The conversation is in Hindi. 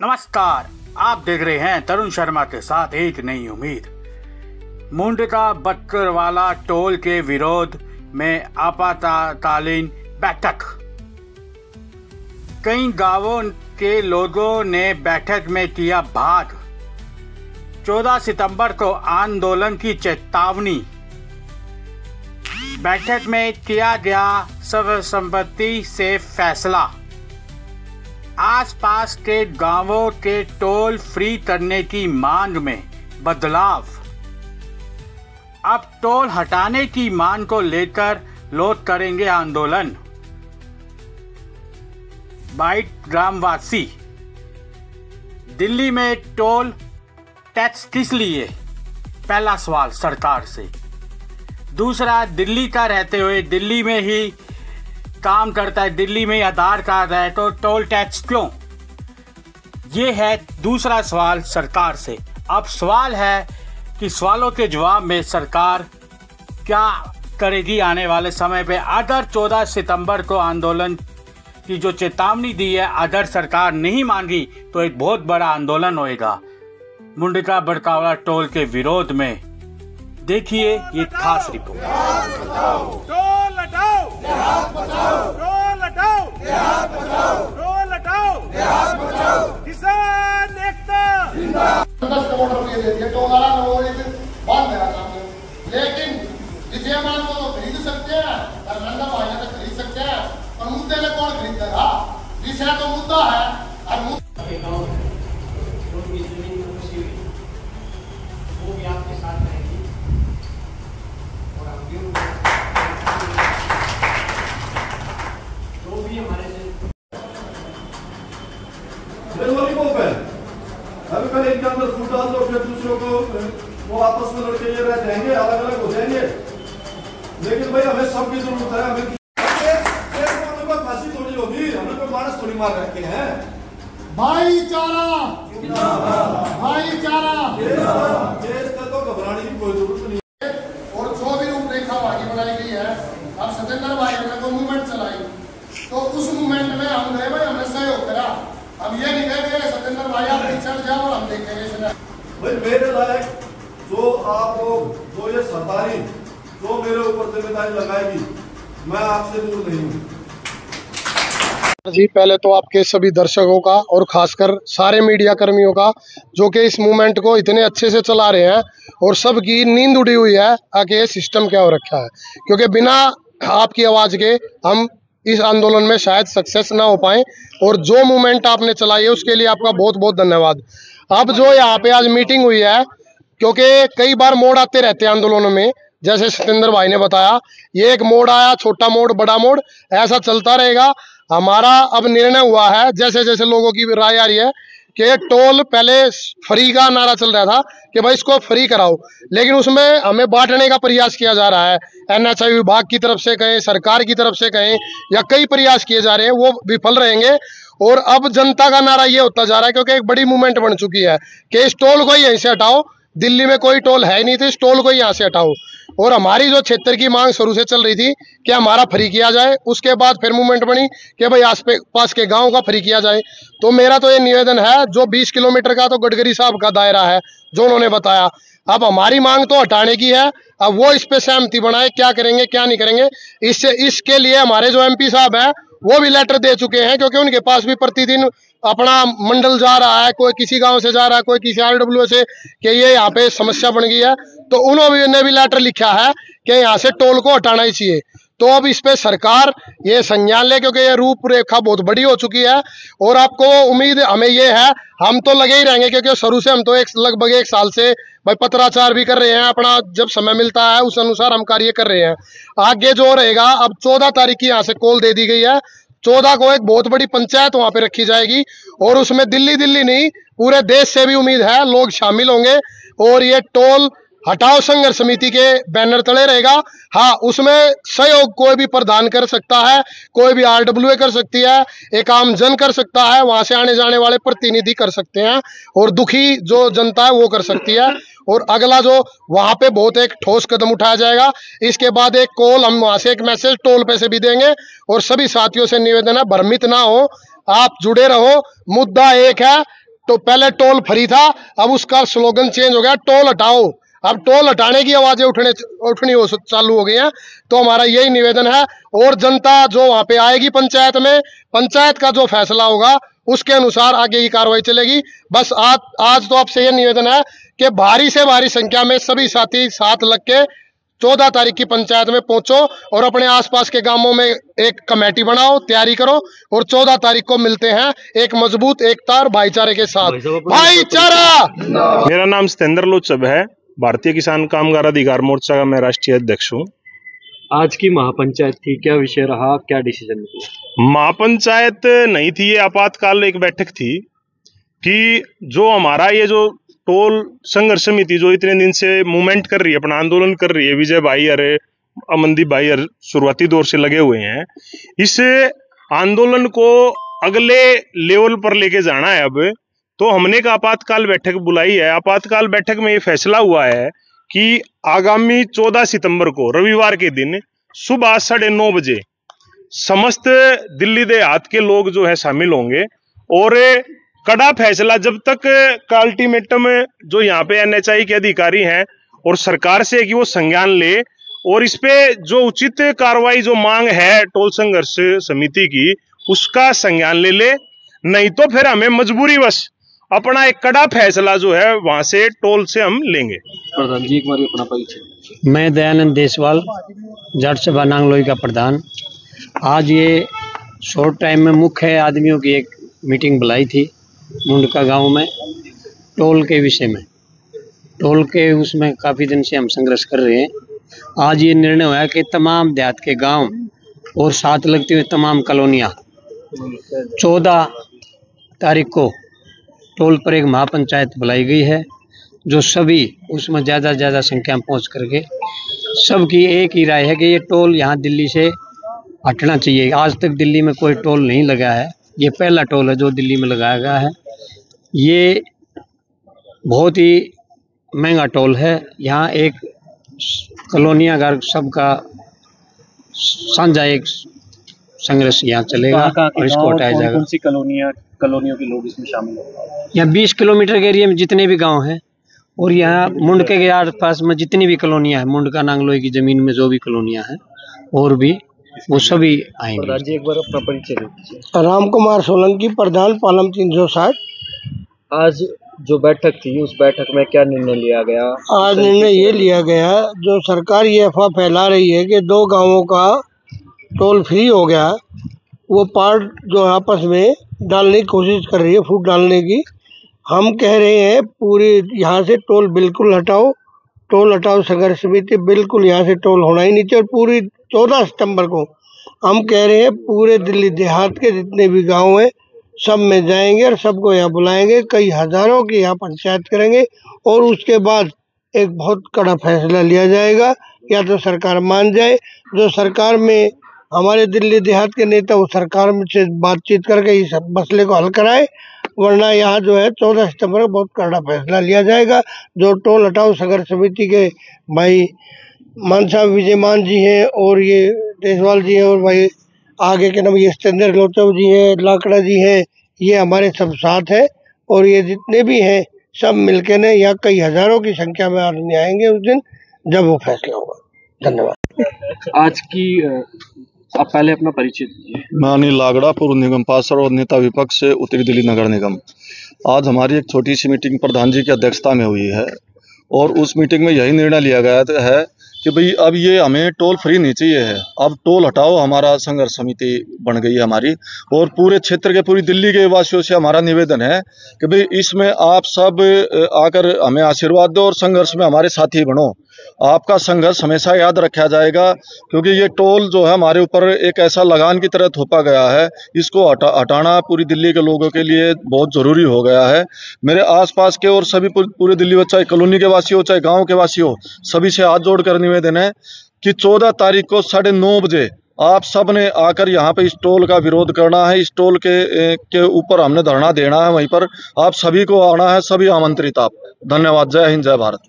नमस्कार, आप देख रहे हैं तरुण शर्मा के साथ एक नई उम्मीद। मुंडका बक्करवाला टोल के विरोध में आपातकालीन बैठक। कई गांवों के लोगों ने बैठक में किया भाग। 14 सितंबर को आंदोलन की चेतावनी। बैठक में किया गया सर्वसम्मति से फैसला। आसपास के गांवों के टोल फ्री करने की मांग में बदलाव। अब टोल हटाने की मांग को लेकर लोग करेंगे आंदोलन। बाइट ग्रामवासी। दिल्ली में टोल टैक्स किस लिए? पहला सवाल सरकार से। दूसरा, दिल्ली का रहते हुए दिल्ली में ही काम करता है, दिल्ली में आधार कार्ड है, तो टोल टैक्स क्यों? ये है दूसरा सवाल सरकार से। अब सवाल है कि सवालों के जवाब में सरकार क्या करेगी आने वाले समय पे। अगर 14 सितंबर को आंदोलन की जो चेतावनी दी है, अगर सरकार नहीं मांगी तो एक बहुत बड़ा आंदोलन होएगा मुंडका बक्करवाला टोल के विरोध में। देखिए ये खास रिपोर्ट। टोल हटाओ, टोल हटाओ, टोल हटाओ, किसान एकता। 10 करोड़ रुपये दे दिए टोल वाला बांध देना चाहते हैं, लेकिन विजय मान को खरीद सकते हैं, धर्मेंद्र भाई ने खरीद सकते हैं, और मुद्दे में कौन खरीदेगा? विषय तो मुद्दा है और वो भी आपके साथ रहेगी और हम भी जो भी हमारे से अभी पहले इनके अंदर फूट डाल दो, फिर दूसरों को वो आपस में लड़के ये रह जाएंगे, अलग अलग हो जाएंगे। लेकिन भाई हमें सबकी जरूरत है। हमें फांसी थोड़ी होगी, हमें कोई मानस थोड़ी मार रखे हैं। भाईचारा, भाईचारा तो घबराने की कोई जरूरत नहीं। और जो भी रूपरेखा आगे बनाई गई है, अब सतेंद्र भाई ने कोई मूवमेंट चलाई तो उस मूवमेंट में हम गए, भाई हमने सहयोग करा। अब ये नहीं कहेंगे सतेंद्र भाई आप चल जाओ और हम देखेंगे। भाई मेरे लायक जो आप लोग जो ये सरदारी जो मेरे ऊपर जिम्मेदारी लगाएगी, मैं आपसे दूर नहीं हूँ। जी, पहले तो आपके सभी दर्शकों का और खासकर सारे मीडिया कर्मियों का जो कि इस मूवमेंट को इतने अच्छे से चला रहे हैं, और सबकी नींद उड़ी हुई है कि ये सिस्टम क्या हो रखा है, क्योंकि बिना आपकी आवाज़ के हम इस आंदोलन में शायद सक्सेस ना हो पाए। और जो मूवमेंट आपने चलाई है उसके लिए आपका बहुत बहुत धन्यवाद। अब जो यहाँ पे आज मीटिंग हुई है, क्योंकि कई बार मोड़ आते रहते हैं आंदोलनों में, जैसे सतेंद्र भाई ने बताया, ये एक मोड़ आया, छोटा मोड़, बड़ा मोड़, ऐसा चलता रहेगा। हमारा अब निर्णय हुआ है, जैसे जैसे लोगों की राय आ रही है कि टोल पहले फ्री का नारा चल रहा था कि भाई इसको फ्री कराओ, लेकिन उसमें हमें बांटने का प्रयास किया जा रहा है। NHAI विभाग की तरफ से कहें, सरकार की तरफ से कहें, या कई प्रयास किए जा रहे हैं, वो विफल रहेंगे। और अब जनता का नारा ये होता जा रहा है, क्योंकि एक बड़ी मूवमेंट बन चुकी है कि इस टोल को यहीं से हटाओ। दिल्ली में कोई टोल है नहीं, तो इस टोल को यहाँ से हटाओ। और हमारी जो क्षेत्र की मांग शुरू से चल रही थी कि हमारा फ्री किया जाए, उसके बाद फिर मूवमेंट बनी कि भाई आस पास के गांव का फ्री किया जाए। तो मेरा तो ये निवेदन है, जो 20 किलोमीटर का तो गडकरी साहब का दायरा है जो उन्होंने बताया, अब हमारी मांग तो हटाने की है। अब वो इस पे सहमति बनाए, क्या करेंगे क्या नहीं करेंगे। इसके लिए हमारे जो MP साहब है वो भी लेटर दे चुके हैं, क्योंकि उनके पास भी प्रतिदिन अपना मंडल जा रहा है, कोई किसी गांव से जा रहा है, कोई किसी RW से, कि ये यहाँ पे समस्या बन गई है। तो उन्होंने भी लेटर लिखा है कि यहाँ से टोल को हटाना ही चाहिए। तो अब इस पे सरकार ये संज्ञान ले, क्योंकि ये रूपरेखा बहुत बड़ी हो चुकी है। और आपको उम्मीद हमें ये है, हम तो लगे ही रहेंगे, क्योंकि शुरू से हम तो लगभग 1 साल से भाई पत्राचार भी कर रहे हैं, अपना जब समय मिलता है उस अनुसार हम कार्य कर रहे हैं। आगे जो रहेगा, अब 14 तारीख की यहाँ से कॉल दे दी गई है, 14 को एक बहुत बड़ी पंचायत वहां पे रखी जाएगी, और उसमें दिल्ली नहीं पूरे देश से भी उम्मीद है लोग शामिल होंगे। और ये टोल हटाओ संघर्ष समिति के बैनर तले रहेगा। हाँ, उसमें सहयोग कोई भी प्रदान कर सकता है, कोई भी RWA कर सकती है, एक आम जन कर सकता है, वहां से आने जाने वाले प्रतिनिधि कर सकते हैं, और दुखी जो जनता है वो कर सकती है। और अगला जो वहां पे बहुत एक ठोस कदम उठाया जाएगा। इसके बाद एक कॉल, हम वहां से एक मैसेज टोल पे से भी देंगे। और सभी साथियों से निवेदन है, भ्रमित ना हो, आप जुड़े रहो। मुद्दा एक है, तो पहले टोल फ्री था, अब उसका स्लोगन चेंज हो गया, टोल हटाओ। अब टोल हटाने की आवाजें उठनी चालू हो गई हैं। तो हमारा यही निवेदन है, और जनता जो वहां पे आएगी पंचायत में, पंचायत का जो फैसला होगा उसके अनुसार आगे की कार्रवाई चलेगी। बस आज तो आपसे यह निवेदन है कि भारी से भारी संख्या में सभी साथी साथ लग के 14 तारीख की पंचायत में पहुंचो और अपने आसपास के गांवों में एक कमेटी बनाओ, तैयारी करो, और 14 तारीख को मिलते हैं एक मजबूत एकता और भाईचारे के साथ। भाईचारा। मेरा नाम सतेंद्र लोचब है, भारतीय किसान कामगार अधिकार मोर्चा का मैं राष्ट्रीय अध्यक्ष हूँ। आज की महापंचायत थी, क्या विषय रहा, क्या डिसीजन निकला? महापंचायत नहीं थी, ये आपातकाल एक बैठक थी कि जो हमारा ये जो टोल संघर्ष समिति जो इतने दिन से मूवमेंट कर रही है, अपना आंदोलन कर रही है, विजय भाई अरे अमनदीप भाई अरे शुरुआती दौर से लगे हुए हैं, इस आंदोलन को अगले लेवल पर लेके जाना है। अब तो हमने एक आपातकाल बैठक बुलाई है। आपातकाल बैठक में ये फैसला हुआ है कि आगामी 14 सितंबर को रविवार के दिन सुबह 9:30 बजे समस्त दिल्ली देहात के लोग जो है शामिल होंगे, और कड़ा फैसला जब तक का अल्टीमेटम जो यहाँ पे NHI के अधिकारी हैं और सरकार से कि वो संज्ञान ले, और इस पे जो उचित कार्रवाई जो मांग है टोल संघर्ष समिति की उसका संज्ञान ले, नहीं तो फिर हमें मजबूरीवश अपना एक कड़ा फैसला जो है वहां से टोल से हम लेंगे। प्रधान जी एक बार अपना परिचय। मैं दयानंद देसवाल, जाट सभा नांगलोई का प्रधान। आज ये शॉर्ट टाइम में मुख्य आदमियों की एक मीटिंग बुलाई थी मुंडका गांव में, टोल के विषय में। टोल के उसमें काफ़ी दिन से हम संघर्ष कर रहे हैं। आज ये निर्णय हुआ कि तमाम देहात के गांव और साथ लगती हुई तमाम कॉलोनियाँ 14 तारीख को टोल पर एक महापंचायत बुलाई गई है, जो सभी उसमें ज़्यादा से ज़्यादा संख्या में पहुँच करके सबकी एक ही राय है कि ये टोल यहाँ दिल्ली से हटना चाहिए। आज तक दिल्ली में कोई टोल नहीं लगा है, ये पहला टोल है जो दिल्ली में लगाया गया है। ये बहुत ही महंगा टोल है। यहाँ एक कॉलोनिया घर सबका साझा एक संघर्ष यहाँ चलेगा और इसको हटाया जाएगा। कौन सी कॉलोनियों के लोग इसमें शामिल होंगे? यहाँ 20 किलोमीटर के एरिया में जितने भी गांव हैं, और यहाँ मुंडके के आसपास में जितनी भी कॉलोनियाँ हैं, मुंडका नांगलोई की जमीन में जो भी कॉलोनियाँ हैं और भी, वो सभी आएंगे। प्रधान जी एक बार अपना परिचय दीजिए। राम कुमार सोलंकी, प्रधान पालम 360। आज जो बैठक थी उस बैठक में क्या निर्णय लिया गया? आज निर्णय ये लिया गया, जो सरकार ये अफवाह फैला रही है कि 2 गांवों का टोल फ्री हो गया, वो पार्ट जो आपस में डालने की कोशिश कर रही है, फूट डालने की। हम कह रहे हैं पूरी यहाँ से टोल बिल्कुल हटाओ, टोल हटाओ संघर्ष समिति, बिल्कुल यहाँ से टोल होना ही नहीं चाहिए। और पूरी 14 सितंबर को हम कह रहे हैं पूरे दिल्ली देहात के जितने भी गांव हैं सब में जाएंगे और सबको यहाँ बुलाएंगे, कई हजारों की यहाँ पंचायत करेंगे, और उसके बाद एक बहुत कड़ा फैसला लिया जाएगा। या तो सरकार मान जाए, जो सरकार में हमारे दिल्ली देहात के नेता वो सरकार से बातचीत करके इस मसले को हल कराए, वरना यहाँ जो है 14 सितंबर को बहुत कड़ा फैसला लिया जाएगा। जो टोल हटाओ संघर्ष समिति के भाई मानसा विजयमान जी हैं और ये देसवाल जी हैं, और भाई आगे के नाम ये सतेंद्र लोचब जी हैं, लाकड़ा जी हैं, ये हमारे सब साथ हैं, और ये जितने भी हैं सब मिलके ने यहाँ कई हजारों की संख्या में आदमी आएंगे उस दिन जब वो फैसला होगा। धन्यवाद। आज की आप पहले अपना परिचय दीजिए। मैं अनिल लागड़ा, पूर्व निगम पार्षद और नेता विपक्ष से उत्तरी दिल्ली नगर निगम। आज हमारी एक छोटी सी मीटिंग प्रधान जी की अध्यक्षता में हुई है, और उस मीटिंग में यही निर्णय लिया गया है कि भाई अब ये हमें टोल फ्री नहीं चाहिए है, अब टोल हटाओ हमारा संघर्ष समिति बन गई है हमारी। और पूरे क्षेत्र के, पूरी दिल्ली के वासियों से हमारा निवेदन है कि भाई इसमें आप सब आकर हमें आशीर्वाद दो और संघर्ष में हमारे साथी बनो। आपका संघर्ष हमेशा याद रखा जाएगा, क्योंकि ये टोल जो है हमारे ऊपर एक ऐसा लगान की तरह थोपा गया है, इसको हटाना पूरी दिल्ली के लोगों के लिए बहुत ज़रूरी हो गया है। मेरे आसपास के और सभी पूरे दिल्ली में, चाहे कॉलोनी के वासी हो चाहे गांव के वासी हो, सभी से हाथ जोड़कर निवेदन है कि 14 तारीख को 9:30 बजे आप सब ने आकर यहाँ पे इस टोल का विरोध करना है। इस टोल के ऊपर हमने धरना देना है, वहीं पर आप सभी को आना है, सभी आमंत्रित आप। धन्यवाद। जय हिंद, जय भारत।